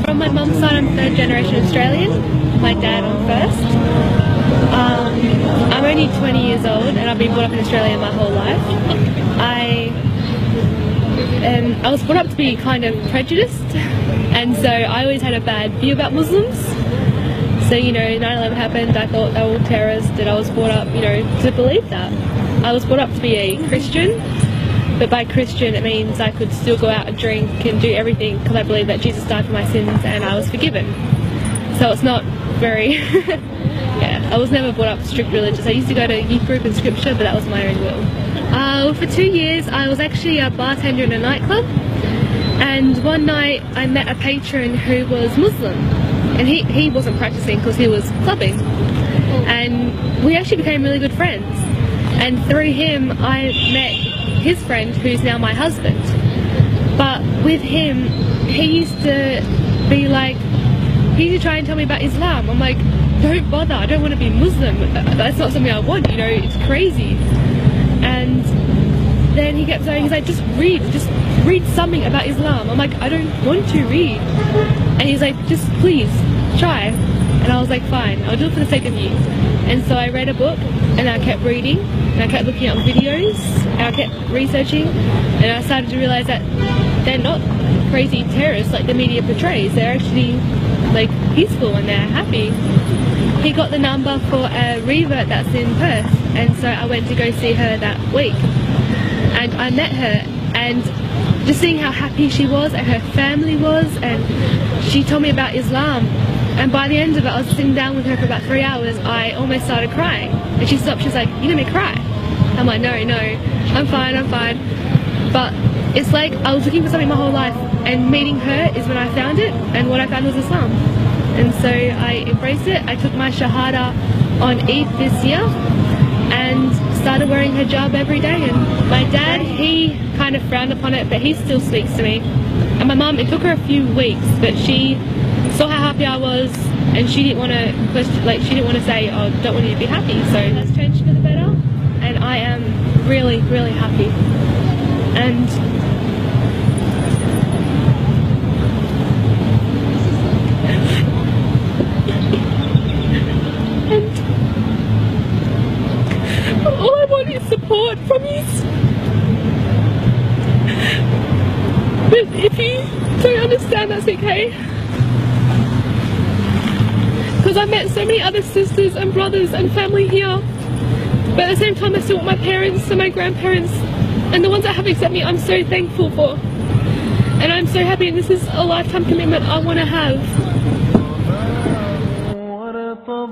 From my mum's side, I'm third generation Australian. My dad, I'm first. I'm only 20 years old and I've been brought up in Australia my whole life. I was brought up to be kind of prejudiced, and so I always had a bad view about Muslims. So, you know, 9/11 happened, I thought they were all terrorists, and I was brought up, you know, to believe that. I was brought up to be a Christian, but by Christian it means I could still go out and drink and do everything because I believe that Jesus died for my sins and I was forgiven. So it's not very, yeah, I was never brought up strict religious. I used to go to youth group and scripture, but that was my own will. For 2 years I was actually a bartender in a nightclub, and one night I met a patron who was Muslim, and he wasn't practicing because he was clubbing, and we actually became really good friends, and through him I met his friend who's now my husband. But with him, he used to be like, he used to try and tell me about Islam. I'm like, don't bother, I don't want to be Muslim, that's not something I want, you know, it's crazy. And then he kept saying, he's like, just read something about Islam. I'm like, I don't want to read. And he's like, just please try. And I was like, fine, I'll do it for the sake of you. And so I read a book and I kept reading and I kept looking up videos and I kept researching, and I started to realise that they're not crazy terrorists like the media portrays. They're actually like peaceful and they're happy. He got the number for a revert that's in Perth, and so I went to go see her that week, and I met her, and just seeing how happy she was and her family was, and she told me about Islam, and by the end of it I was sitting down with her for about 3 hours. I almost started crying, and she stopped, she's like, you gonna make me cry? I'm like, no, I'm fine. But it's like I was looking for something my whole life, and meeting her is when I found it, and what I found was Islam. And so I embraced it. I took my Shahada on Eid this year and started wearing hijab every day. And my dad, he kind of frowned upon it, but he still speaks to me. And my mum, it took her a few weeks, but she saw how happy I was, and she didn't want to question, like she didn't want to say, oh, don't want you to be happy. So that's changed for the better, and I am really, really happy. And all I want is support from you. But if you don't understand, that's okay. Because I've met so many other sisters and brothers and family here, but at the same time I still want my parents and my grandparents, and the ones that have accepted me I'm so thankful for. And I'm so happy, and this is a lifetime commitment I want to have.